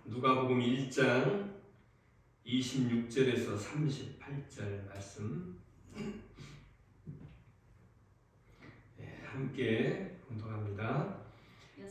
누가복음 1장 26절에서 38절 말씀 함께 공독합니다.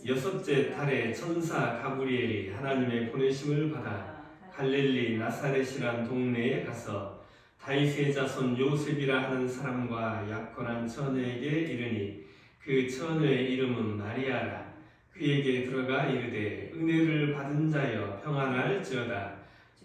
여섯째 달에 천사 가브리엘이 하나님의 보내심을 받아 갈릴리 나사렛이란 동네에 가서 다윗의 자손 요셉이라 하는 사람과 약혼한 처녀에게 이르니 그 처녀의 이름은 마리아라. 그에게 들어가 이르되 은혜를 받은 자여 평안할지어다.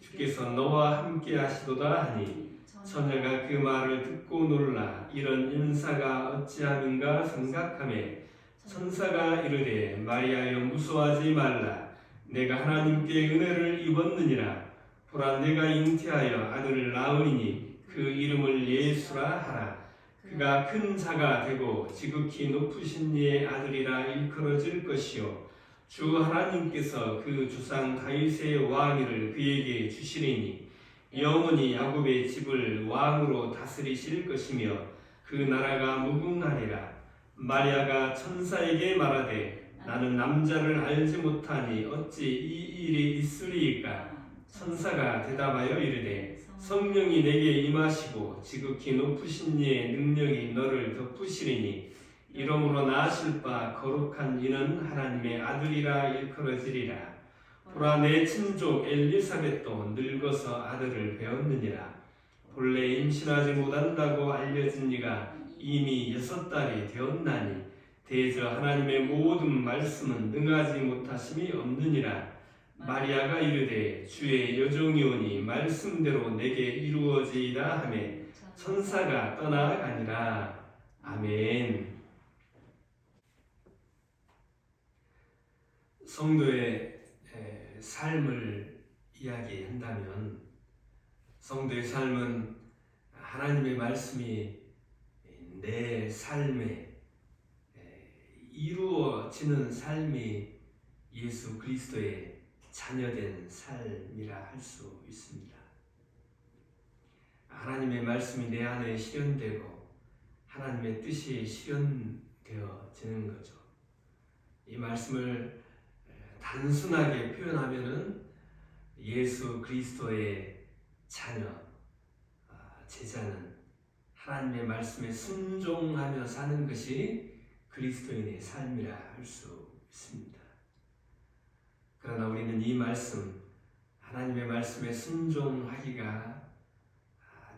주께서 너와 함께 하시도다 하니 처녀가 그 말을 듣고 놀라 이런 인사가 어찌함인가 생각하매 천사가 이르되 마리아여 무서워하지 말라. 내가 하나님께 은혜를 입었느니라. 보라 내가 잉태하여 아들을 낳으리니 그 이름을 예수라 하라. 그가 큰 자가 되고 지극히 높으신 이의 아들이라 일컬어질 것이요 주 하나님께서 그 주상 다윗의 왕위를 그에게 주시리니 영원히 야곱의 집을 왕으로 다스리실 것이며 그 나라가 무궁하리라. 마리아가 천사에게 말하되 나는 남자를 알지 못하니 어찌 이 일이 있으리이까. 천사가 대답하여 이르되 성령이 내게 임하시고 지극히 높으신 이의 능력이 너를 덮으시리니 이러므로 낳으실 바 거룩한 이는 하나님의 아들이라 일컬어지리라. 보라 내 친족 엘리사벳도 늙어서 아들을 배었느니라. 본래 임신하지 못한다고 알려진 이가 이미 6달이 되었나니 대저 하나님의 모든 말씀은 능하지 못하심이 없느니라. 마리아가 이르되 주의 여종이오니 말씀대로 내게 이루어지이다 하매 천사가 떠나가니라. 아멘. 성도의 삶을 이야기한다면 성도의 삶은 하나님의 말씀이 내 삶에 이루어지는 삶이 예수 그리스도의 자녀된 삶이라 할 수 있습니다. 하나님의 말씀이 내 안에 실현되고 하나님의 뜻이 실현되어지는 거죠. 이 말씀을 단순하게 표현하면은 예수 그리스도의 자녀, 제자는 하나님의 말씀에 순종하며 사는 것이 그리스도인의 삶이라 할 수 있습니다. 그러나 우리는 이 말씀, 하나님의 말씀에 순종하기가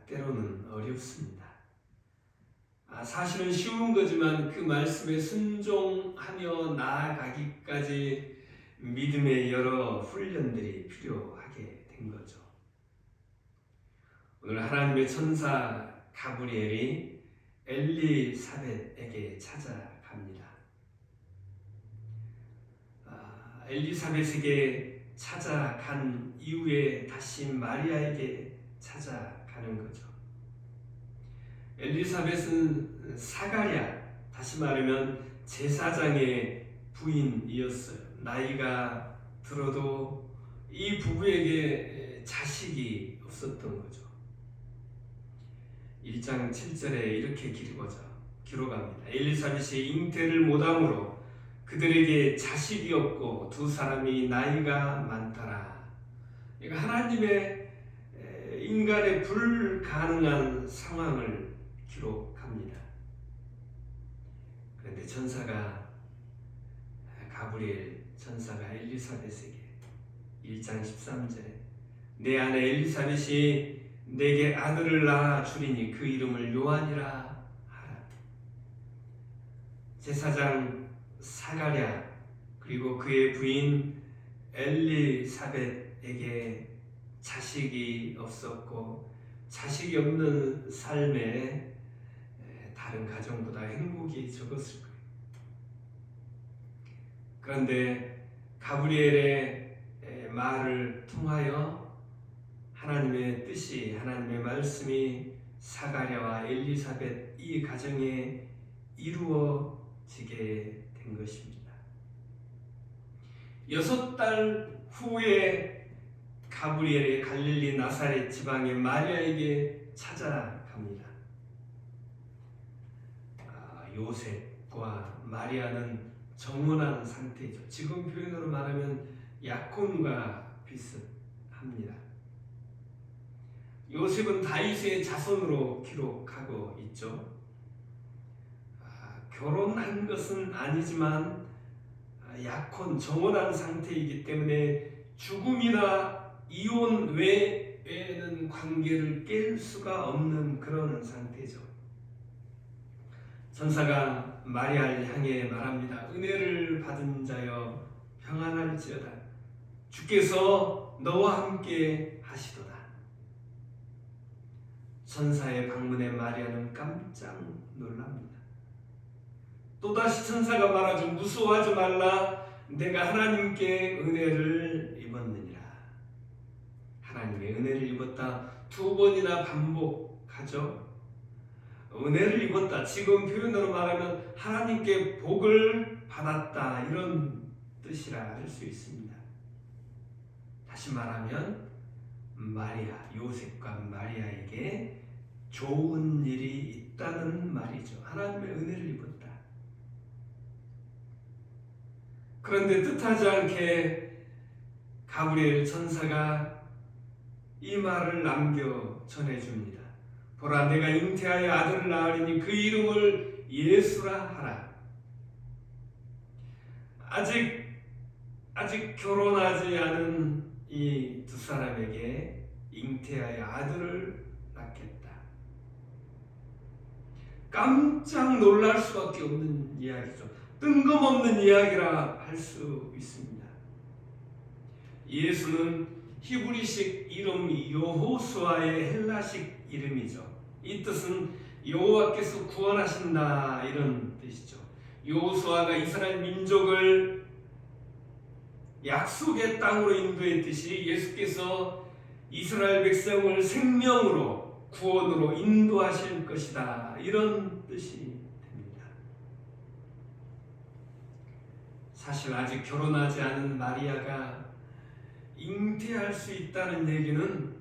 때로는 어렵습니다. 사실은 쉬운 거지만 그 말씀에 순종하며 나아가기까지 믿음의 여러 훈련들이 필요하게 된 거죠. 오늘 하나님의 천사 가브리엘이 엘리사벳에게 찾아갑니다. 엘리사벳에게 찾아간 이후에 다시 마리아에게 찾아가는 거죠. 엘리사벳은 사가랴, 다시 말하면 제사장의 부인이었어요. 나이가 들어도 이 부부에게 자식이 없었던 거죠. 1장 7절에 이렇게 기록합니다. 엘리사벳이 잉태를 못함으로 그들에게 자식이 없고 두 사람이 나이가 많더라. 그러니까 하나님의 인간의 불가능한 상황을 기록합니다. 그런데 가브리엘 천사가 엘리사벳에게 1장 13절에 내 아내 엘리사벳이 내게 아들을 낳아 주리니 그 이름을 요한이라 하라. 제사장 사가랴 그리고 그의 부인 엘리사벳에게 자식이 없었고 자식이 없는 삶에 다른 가정보다 행복이 적었을 거예요. 그런데 가브리엘의 말을 통하여 하나님의 뜻이, 하나님의 말씀이 사가랴와 엘리사벳 이 가정에 이루어지게 된 것입니다. 6달 후에 가브리엘이 갈릴리 나사렛 지방의 마리아에게 찾아갑니다. 요셉과 마리아는 정혼한 상태죠. 지금 표현으로 말하면 약혼과 비슷합니다. 요셉은 다윗의 자손으로 기록하고 있죠. 결혼한 것은 아니지만 약혼, 정혼한 상태이기 때문에 죽음이나 이혼 외에는 관계를 깰 수가 없는 그런 상태죠. 천사가 마리아를 향해 말합니다. 은혜를 받은 자여 평안할지어다. 주께서 너와 함께 하시도다. 천사의 방문에 마리아는 깜짝 놀랍니다. 또다시 천사가 말하죠. 무서워하지 말라. 내가 하나님께 은혜를 입었느니라. 하나님의 은혜를 입었다. 2번이나 반복하죠. 은혜를 입었다. 지금 표현으로 말하면 하나님께 복을 받았다. 이런 뜻이라 할 수 있습니다. 다시 말하면 마리아, 요셉과 마리아에게 좋은 일이 있다는 말이죠. 하나님의 은혜를 입었다. 그런데 뜻하지 않게 가브리엘 천사가 이 말을 남겨 전해줍니다. 보라, 내가 잉태하여 아들을 낳으리니 그 이름을 예수라 하라. 아직 결혼하지 않은 이 두 사람에게 잉태하여 아들을 낳겠다. 깜짝 놀랄 수밖에 없는 이야기죠. 뜬금없는 이야기라 할 수 있습니다. 예수는 히브리식 이름 여호수아의 헬라식 이름이죠. 이 뜻은 여호와께서 구원하신다 이런 뜻이죠. 여호수아가 이스라엘 민족을 약속의 땅으로 인도했듯이 예수께서 이스라엘 백성을 생명으로 구원으로 인도하실 것이다 이런 뜻이 됩니다. 사실 아직 결혼하지 않은 마리아가 잉태할 수 있다는 얘기는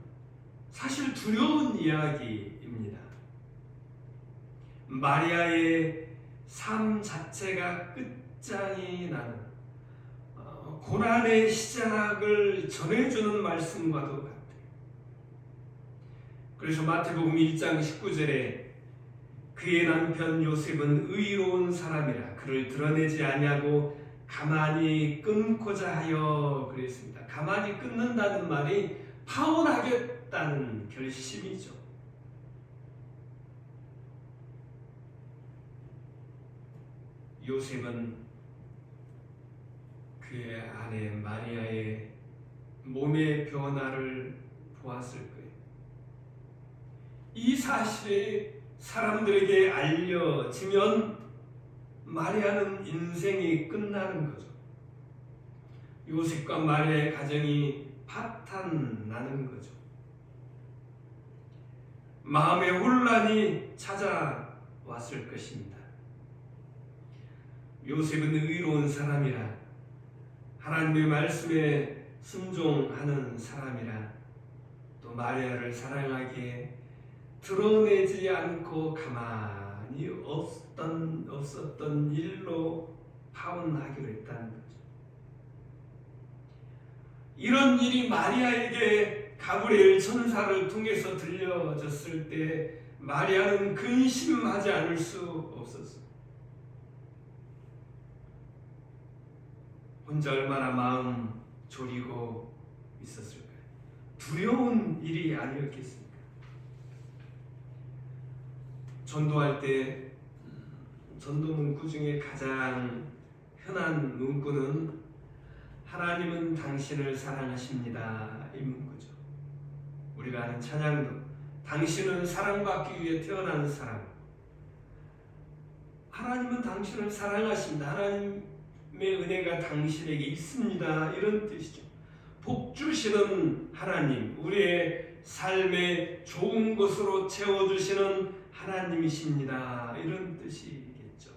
사실 두려운 이야기입니다. 마리아의 삶 자체가 끝장이 나는 고난의 시작을 전해주는 말씀과도 같아요. 그래서 마태복음 1장 19절에 그의 남편 요셉은 의로운 사람이라 그를 드러내지 아니하고 가만히 끊고자 하여 그랬습니다. 가만히 끊는다는 말이 파혼하겠다는 결심이죠. 요셉은 그의 아내 마리아의 몸의 변화를 보았을 거예요. 이 사실이 사람들에게 알려지면 마리아는 인생이 끝나는 거죠. 요셉과 마리아의 가정이 파탄나는 거죠. 마음의 혼란이 찾아왔을 것입니다. 요셉은 의로운 사람이라 하나님의 말씀에 순종하는 사람이라 또 마리아를 사랑하기에 드러내지 않고 가만히 없었던 일로 파혼하기로 했다는 거죠. 이런 일이 마리아에게 가브리엘 천사를 통해서 들려졌을 때 마리아는 근심하지 않을 수 없었어요. 혼자 얼마나 마음 졸이고 있었을까요? 두려운 일이 아니었겠습니까? 전도할 때 전도 문구 중에 가장 흔한 문구는 하나님은 당신을 사랑하십니다 이 문구죠. 우리가 아는 찬양도 당신은 사랑받기 위해 태어난 사람, 하나님은 당신을 사랑하십니다. 하나님의 은혜가 당신에게 있습니다 이런 뜻이죠. 복 주시는 하나님, 우리의 삶에 좋은 것으로 채워주시는 하나님이십니다 이런 뜻이겠죠.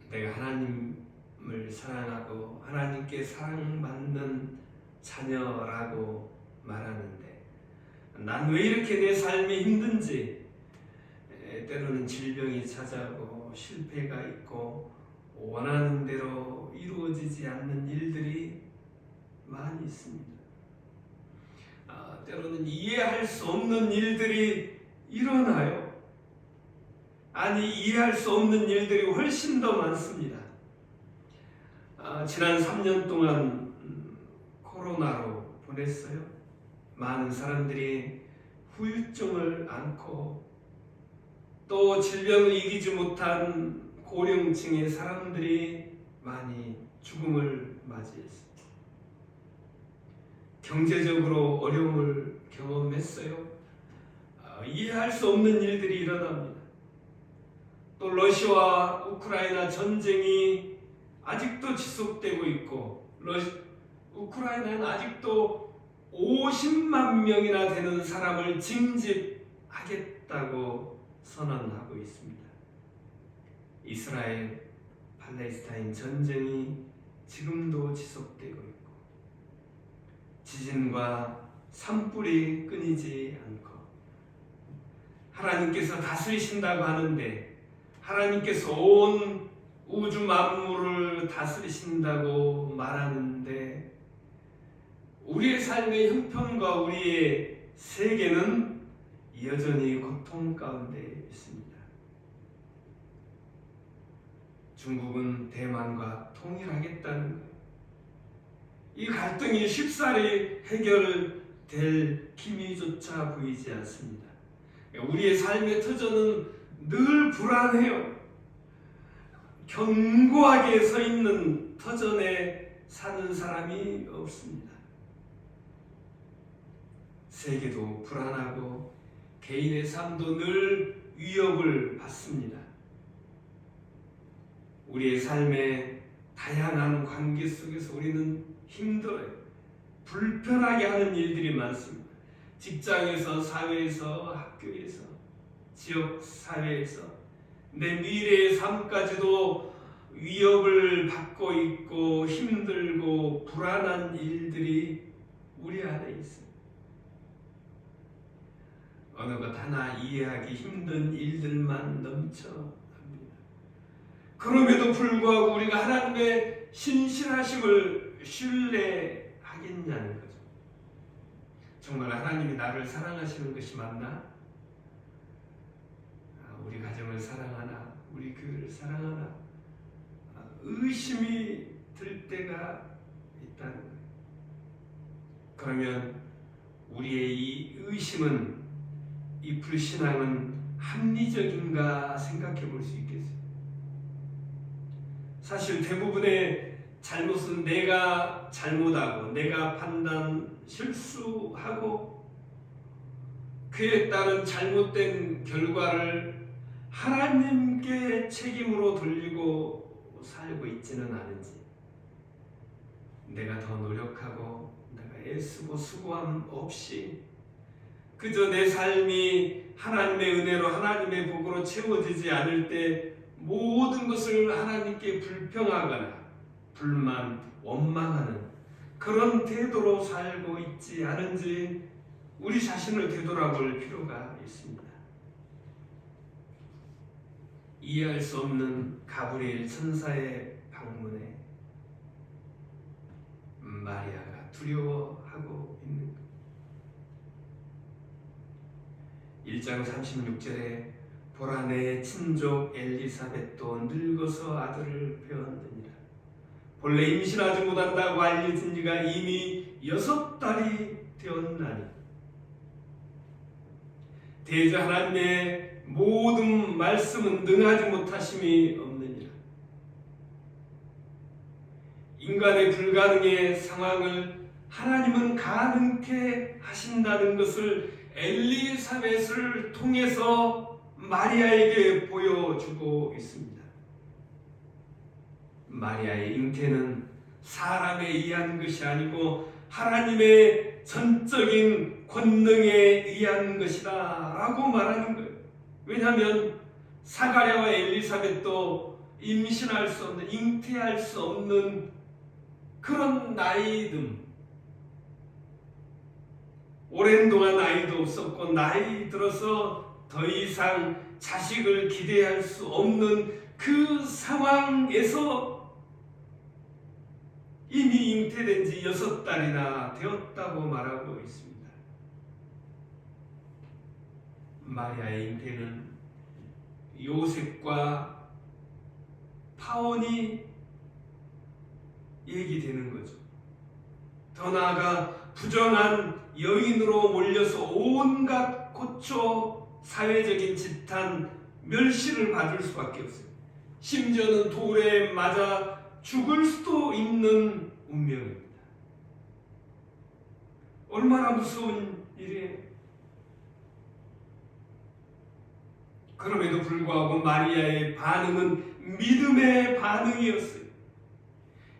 내가 하나님을 사랑하고 하나님께 사랑받는 자녀라고 말하는데 난 왜 이렇게 내 삶이 힘든지, 때로는 질병이 찾아오고 실패가 있고 원하는 대로 이루어지지 채워지지 않는 일들이 많이 있습니다. 때로는 이해할 수 없는 일들이 일어나요. 아니, 이해할 수 없는 일들이 훨씬 더 많습니다. 지난 3년 동안 코로나로 보냈어요. 많은 사람들이 후유증을 앓고 또 질병을 이기지 못한 고령층의 사람들이 많이 죽음을 맞이했습니다. 경제적으로 어려움을 경험했어요. 이해할 수 없는 일들이 일어납니다. 또 러시아와 우크라이나 전쟁이 아직도 지속되고 있고 우크라이나는 아직도 50만 명이나 되는 사람을 징집하겠다고 선언하고 있습니다. 이스라엘 팔레스타인 전쟁이 지금도 지속되고 있고 지진과 산불이 끊이지 않고 하나님께서 다스리신다고 하는데 하나님께서 온 우주 만물을 다스리신다고 말하는데 우리의 삶의 형편과 우리의 세계는 여전히 고통 가운데 있습니다. 중국은 대만과 통일하겠다는 거예요. 이 갈등이 쉽사리 해결될 기미조차 보이지 않습니다. 우리의 삶의 터전은 늘 불안해요. 견고하게 서 있는 터전에 사는 사람이 없습니다. 세계도 불안하고 개인의 삶도 늘 위협을 받습니다. 우리의 삶의 다양한 관계 속에서 우리는 힘들어요. 불편하게 하는 일들이 많습니다. 직장에서, 사회에서, 학교에서, 지역 사회에서 내 미래의 삶까지도 위협을 받고 있고 힘들고 불안한 일들이 우리 안에 있습니다. 어느 것 하나 이해하기 힘든 일들만 넘쳐납니다. 그럼에도 불구하고 우리가 하나님의 신실하심을 신뢰하겠냐는 거죠. 정말 하나님이 나를 사랑하시는 것이 맞나? 우리 가정을 사랑하나? 우리 교회를 사랑하나? 의심이 들 때가 있다는 거예요. 그러면 우리의 이 의심은, 이 불신앙은 합리적인가 생각해 볼 수 있겠어요. 사실 대부분의 잘못은 내가 잘못하고 내가 판단 실수하고 그에 따른 잘못된 결과를 하나님께 책임으로 돌리고 살고 있지는 않은지, 내가 더 노력하고 내가 애쓰고 수고함 없이 그저 내 삶이 하나님의 은혜로 하나님의 복으로 채워지지 않을 때 모든 것을 하나님께 불평하거나 불만, 원망하는 그런 태도로 살고 있지 않은지 우리 자신을 되돌아볼 필요가 있습니다. 이해할 수 없는 가브리엘 천사의 방문에 마리아가 두려워하고 있는 것. 1장 36절에 보라 내 친족 엘리사벳도 늙어서 아들을 배웠느니라. 본래 임신하지 못한다고 알려진 이가 이미 6달이 되었나니 대저 하나님의 모든 말씀은 능하지 못하심이 없느니라. 인간의 불가능의 상황을 하나님은 가능케 하신다는 것을 엘리사벳을 통해서 마리아에게 보여주고 있습니다. 마리아의 잉태는 사람에 의한 것이 아니고 하나님의 전적인 권능에 의한 것이다 라고 말하는 거예요. 왜냐하면 사가랴와 엘리사벳도 임신할 수 없는, 잉태할 수 없는 그런 나이듦, 오랜 동안 아이도 없었고 나이 들어서 더 이상 자식을 기대할 수 없는 그 상황에서 이미 잉태된 지 6달이나 되었다고 말하고 있습니다. 마리아의 잉태는 요셉과 파혼이 얘기되는 거죠. 더 나아가 부정한 여인으로 몰려서 온갖 고초, 사회적인 지탄, 멸시를 받을 수밖에 없어요. 심지어는 돌에 맞아 죽을 수도 있는 운명입니다. 얼마나 무서운 일이에요. 그럼에도 불구하고 마리아의 반응은 믿음의 반응이었어요.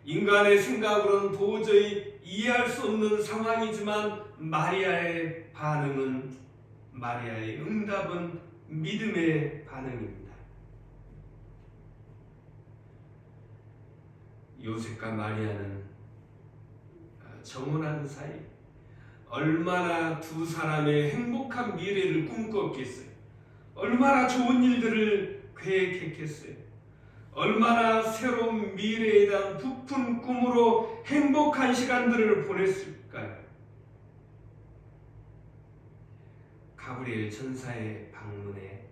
인간의 생각으로는 도저히 이해할 수 없는 상황이지만 마리아의 응답은 믿음의 반응입니다. 요셉과 마리아는 정혼한 사이 얼마나 두 사람의 행복한 미래를 꿈꿨겠어요. 얼마나 좋은 일들을 계획했겠어요. 얼마나 새로운 미래에 대한 부푼 꿈으로 행복한 시간들을 보냈을까요? 가브리엘 천사의 방문에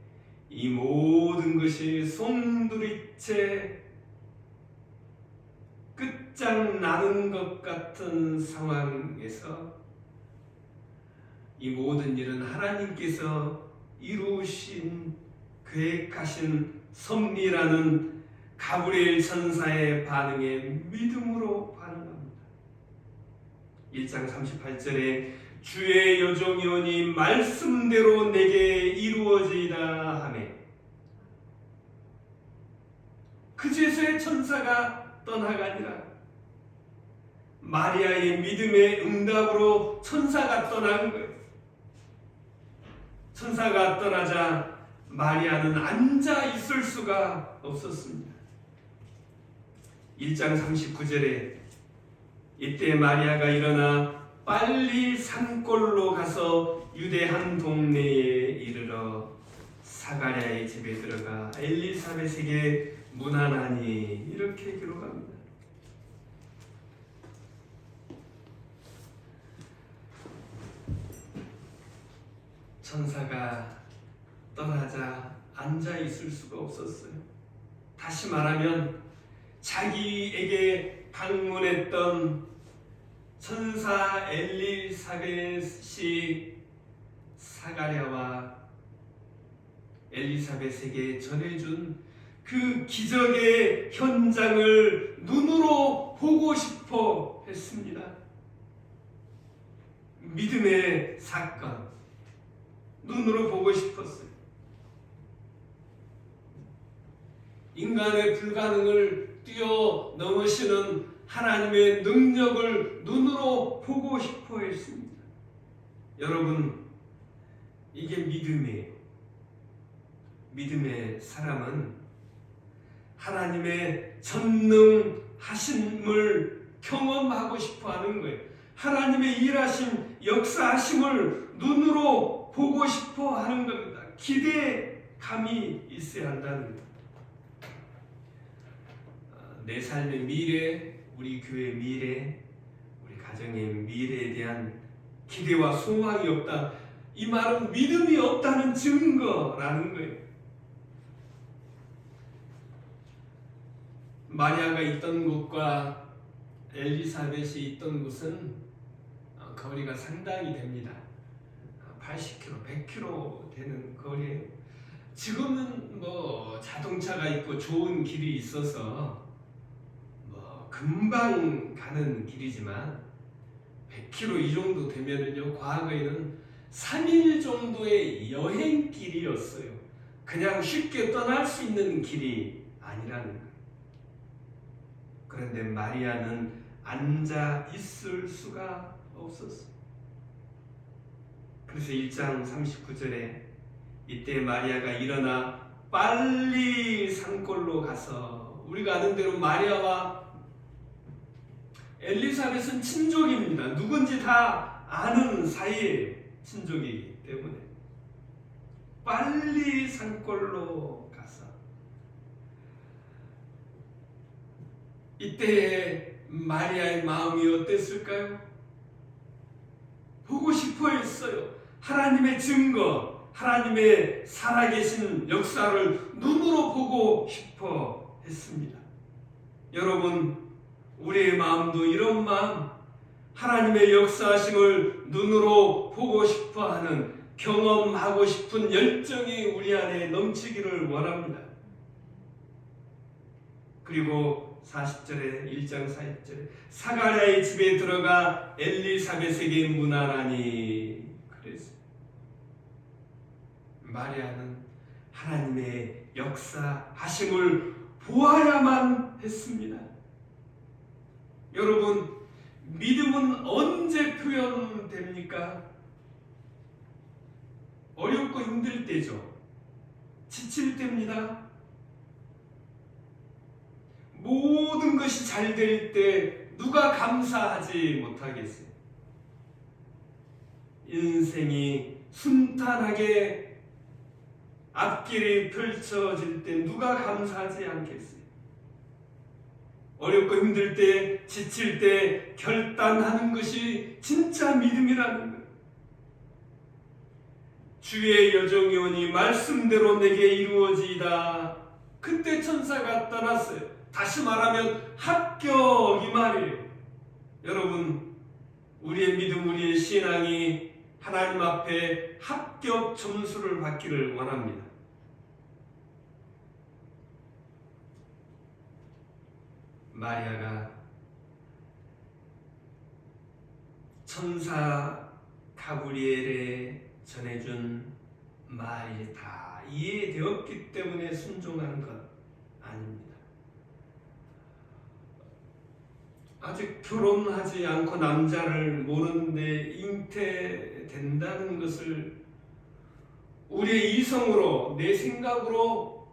이 모든 것이 송두리째 끝장나는 것 같은 상황에서 이 모든 일은 하나님께서 이루신 계획하신 섭리라는 가브리엘 천사의 반응에 믿음으로 반응합니다. 1장 38절에 주의 여종이오니 말씀대로 내게 이루어지이다 하며 그제서야 천사가 떠나가니라. 마리아의 믿음의 응답으로 천사가 떠난 거예요. 천사가 떠나자 마리아는 앉아 있을 수가 없었습니다. 1장 39절에 이때 마리아가 일어나 빨리 산골로 가서 유대 한 동네에 이르러 사가랴의 집에 들어가 엘리사벳에게 문안하니 이렇게 기록합니다. 천사가 떠나자 앉아 있을 수가 없었어요. 다시 말하면 자기에게 방문했던 천사 엘리사벳이 사가랴와 엘리사벳에게 전해준 그 기적의 현장을 눈으로 보고 싶어 했습니다. 믿음의 사건, 눈으로 보고 싶었어요. 인간의 불가능을 뛰어넘으시는 하나님의 능력을 눈으로 보고 싶어 했습니다. 여러분, 이게 믿음이에요. 믿음의 사람은 하나님의 전능하심을 경험하고 싶어 하는 거예요. 하나님의 일하심, 역사하심을 눈으로 보고 싶어 하는 겁니다. 기대감이 있어야 한다는 겁니다. 내 삶의 미래, 우리 교회의 미래, 우리 가정의 미래에 대한 기대와 소망이 없다. 이 말은 믿음이 없다는 증거라는 거예요. 마리아가 있던 곳과 엘리사벳이 있던 곳은 거리가 상당히 됩니다. 80km, 100km 되는 거리예요. 지금은 뭐 자동차가 있고 좋은 길이 있어서 금방 가는 길이지만 100km 이 정도 되면은요, 과거에는 3일 정도의 여행길이었어요. 그냥 쉽게 떠날 수 있는 길이 아니라는 거예요. 그런데 마리아는 앉아 있을 수가 없었어요. 그래서 1장 39절에 이때 마리아가 일어나 빨리 산골로 가서, 우리가 아는 대로 마리아와 엘리사벳은 친족입니다. 누군지 다 아는 사이의 친족이기 때문에 빨리 산골로 가서 이때 마리아의 마음이 어땠을까요? 보고 싶어 했어요. 하나님의 증거, 하나님의 살아계신 역사를 눈으로 보고 싶어 했습니다. 여러분, 우리의 마음도 이런 마음, 하나님의 역사하심을 눈으로 보고 싶어하는, 경험하고 싶은 열정이 우리 안에 넘치기를 원합니다. 그리고 40절에 1장 40절에 사가랴의 집에 들어가 엘리사벳에게 문하라니 그랬어요. 마리아는 하나님의 역사하심을 보아야만 했습니다. 여러분, 믿음은 언제 표현됩니까? 어렵고 힘들 때죠. 지칠 때입니다. 모든 것이 잘 될 때 누가 감사하지 못하겠어요? 인생이 순탄하게 앞길이 펼쳐질 때 누가 감사하지 않겠어요? 어렵고 힘들 때, 지칠 때 결단하는 것이 진짜 믿음이라는 거예요. 주의 여정이 오니 말씀대로 내게 이루어지이다. 그때 천사가 떠났어요. 다시 말하면 합격 이 말이에요. 여러분, 우리의 믿음, 우리의 신앙이 하나님 앞에 합격 점수를 받기를 원합니다. 마리아가 천사 가브리엘에 전해준 말이 다 이해되었기 때문에 순종한 것 아닙니다. 아직 결혼하지 않고 남자를 모르는데 잉태된다는 것을 우리의 이성으로, 내 생각으로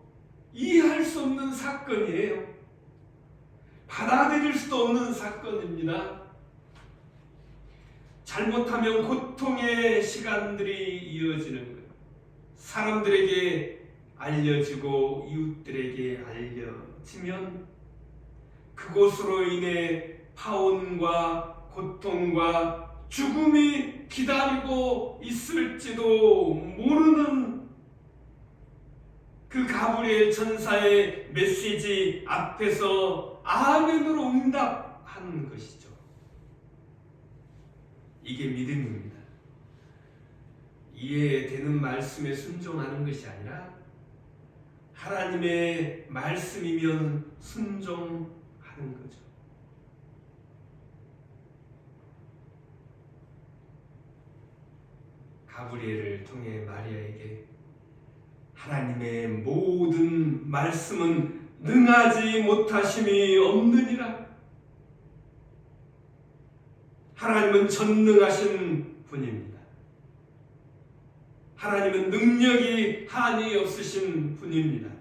이해할 수 없는 사건이에요. 받아들일 수도 없는 사건입니다. 잘못하면 고통의 시간들이 이어지는 거예요. 사람들에게 알려지고 이웃들에게 알려지면 그곳으로 인해 파혼과 고통과 죽음이 기다리고 있을지도 모르는 그 가브리엘 천사의 메시지 앞에서 아멘으로 응답하는 것이죠. 이게 믿음입니다. 이해되는 말씀에 순종하는 것이 아니라 하나님의 말씀이면 순종하는 거죠. 가브리엘을 통해 마리아에게 하나님의 모든 말씀은 능하지 못하심이 없느니라. 하나님은 전능하신 분입니다. 하나님은 능력이 한이 없으신 분입니다.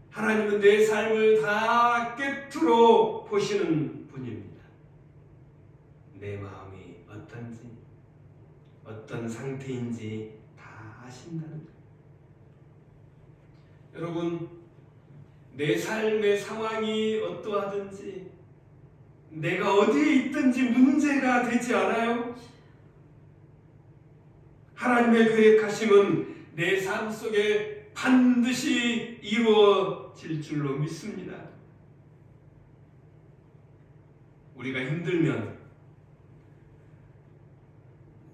하나님은 내 삶을 다 꿰뚫어 보시는 분입니다. 내 마음이 어떤지, 어떤 상태인지 다 아신다는 거예요. 여러분, 내 삶의 상황이 어떠하든지, 내가 어디에 있든지 문제가 되지 않아요. 하나님의 계획하심은 내 삶 속에 반드시 이루어질 줄로 믿습니다. 우리가 힘들면,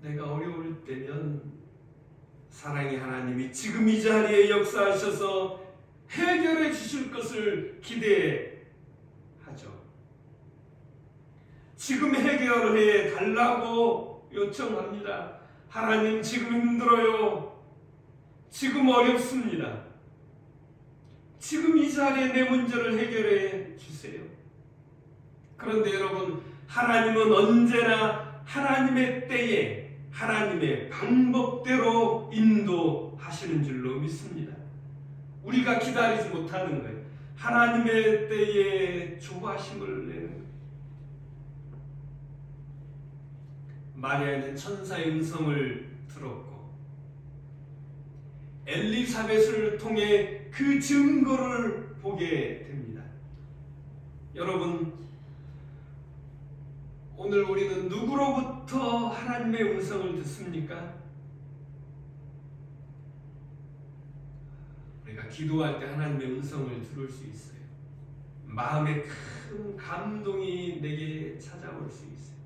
내가 어려울 때면 사랑의 하나님이 지금 이 자리에 역사하셔서 해결해 주실 것을 기대하죠. 지금 해결해 달라고 요청합니다. 하나님, 지금 힘들어요. 지금 어렵습니다. 지금 이 자리에 내 문제를 해결해 주세요. 그런데 여러분, 하나님은 언제나 하나님의 때에 하나님의 방법대로 인도하시는 줄로 믿습니다. 우리가 기다리지 못하는 거예요. 하나님의 때에 조바심을 내는 거예요. 마리아는 천사의 음성을 들었고 엘리사벳을 통해 그 증거를 보게 됩니다. 여러분, 오늘 우리는 누구로부터 하나님의 음성을 듣습니까? 우리가 기도할 때 하나님의 음성을 들을 수 있어요. 마음에 큰 감동이 내게 찾아올 수 있어요.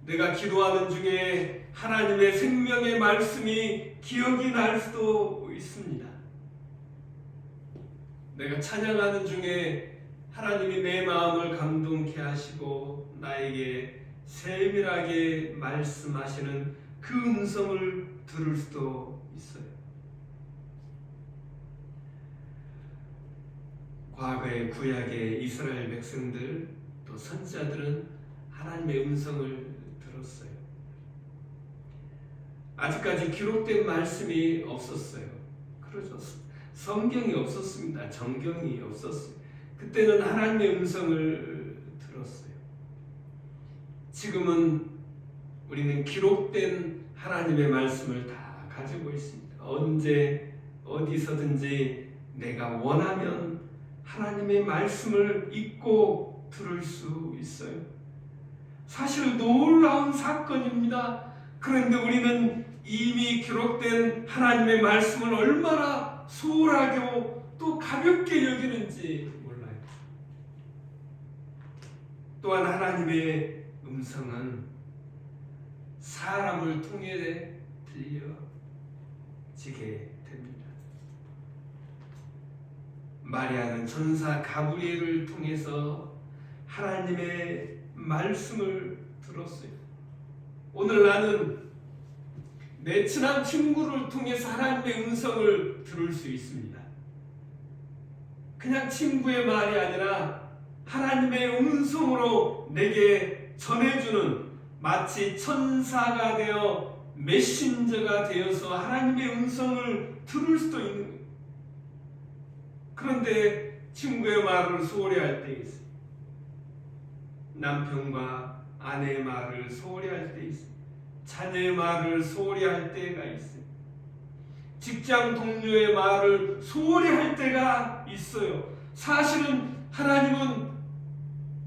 내가 기도하는 중에 하나님의 생명의 말씀이 기억이 날 수도 있습니다. 내가 찬양하는 중에 하나님이 내 마음을 감동케 하시고 나에게 세밀하게 말씀하시는 그 음성을 들을 수도 있어요. 과거의 구약의 이스라엘 백성들 또 선지자들은 하나님의 음성을 들었어요. 아직까지 기록된 말씀이 없었어요. 그렇죠. 성경이 없었습니다. 정경이 없었어요. 그때는 하나님의 음성을 들었어요. 지금은 우리는 기록된 하나님의 말씀을 다 가지고 있습니다. 언제 어디서든지 내가 원하면 하나님의 말씀을 읽고 들을 수 있어요. 사실 놀라운 사건입니다. 그런데 우리는 이미 기록된 하나님의 말씀을 얼마나 소홀하게 또 가볍게 여기는지 몰라요. 또한 하나님의 음성은 사람을 통해 들려지게 됩니다. 마리아는 천사 가브리엘을 통해서 하나님의 말씀을 들었어요. 오늘 나는 내 친한 친구를 통해서 하나님의 음성을 들을 수 있습니다. 그냥 친구의 말이 아니라 하나님의 음성으로 내게 전해주는 마치 천사가 되어 메신저가 되어서 하나님의 음성을 들을 수도 있는 거예요. 그런데 친구의 말을 소홀히 할 때 있어요. 남편과 아내의 말을 소홀히 할 때 있어요. 자녀의 말을 소홀히 할 때가 있어요. 직장 동료의 말을 소홀히 할 때가 있어요. 사실은 하나님은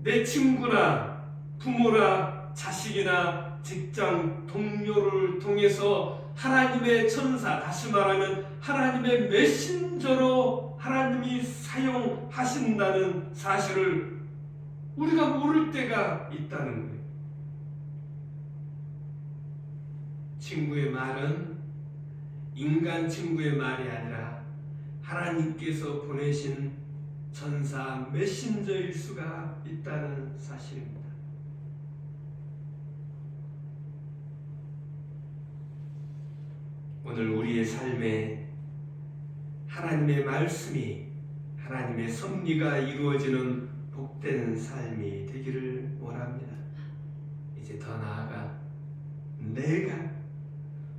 내 친구나 부모나 자식이나 직장 동료를 통해서 하나님의 천사, 다시 말하면 하나님의 메신저로 하나님이 사용하신다는 사실을 우리가 모를 때가 있다는 거예요. 친구의 말은 인간 친구의 말이 아니라 하나님께서 보내신 천사 메신저일 수가 있다는 사실입니다. 오늘 우리의 삶에 하나님의 말씀이, 하나님의 섭리가 이루어지는 복된 삶이 되기를 원합니다. 이제 더 나아가 내가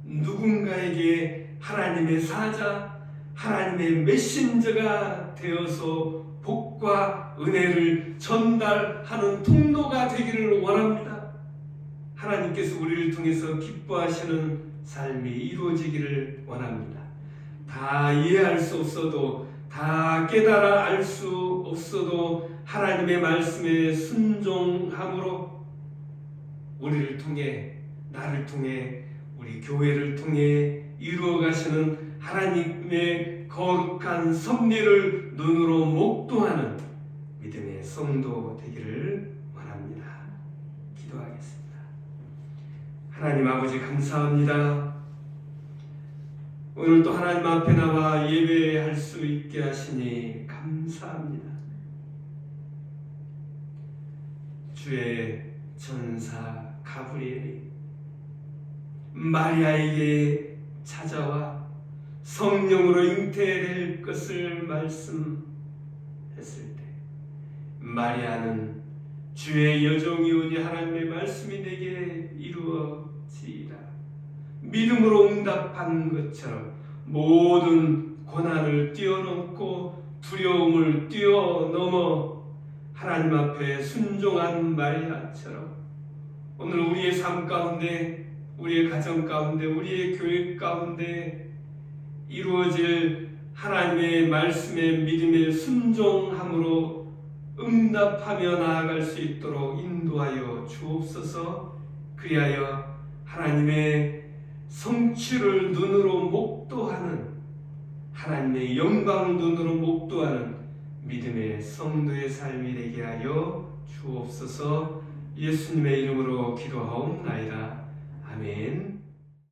누군가에게 하나님의 사자, 하나님의 메신저가 되어서 복과 은혜를 전달하는 통로가 되기를 원합니다. 하나님께서 우리를 통해서 기뻐하시는 삶이 이루어지기를 원합니다. 다 이해할 수 없어도, 다 깨달아 알 수 없어도 하나님의 말씀에 순종함으로 우리를 통해, 나를 통해, 우리 교회를 통해 이루어 가시는 하나님의 거룩한 섭리를 눈으로 목도하는 믿음의 성도 되기를 원합니다. 기도하겠습니다. 하나님 아버지 감사합니다. 오늘 또 하나님 앞에 나와 예배할 수 있게 하시니 감사합니다. 주의 천사 가브리엘이 마리아에게 찾아와 성령으로 잉태될 것을 말씀했을 때 마리아는 주의 여종이오니 하나님의 말씀이 내게 이루어지이다 믿음으로 응답한 것처럼 모든 고난을 뛰어넘고 두려움을 뛰어넘어 하나님 앞에 순종한 마리아처럼 오늘 우리의 삶 가운데, 우리의 가정 가운데, 우리의 교회 가운데 이루어질 하나님의 말씀에 믿음의 순종함으로 응답하며 나아갈 수 있도록 인도하여 주옵소서. 그리하여 하나님의 성취를 눈으로 목도하는, 하나님의 영광을 눈으로 목도하는 믿음의 성도의 삶이 되게 하여 주옵소서. 예수님의 이름으로 기도하옵나이다. 아멘.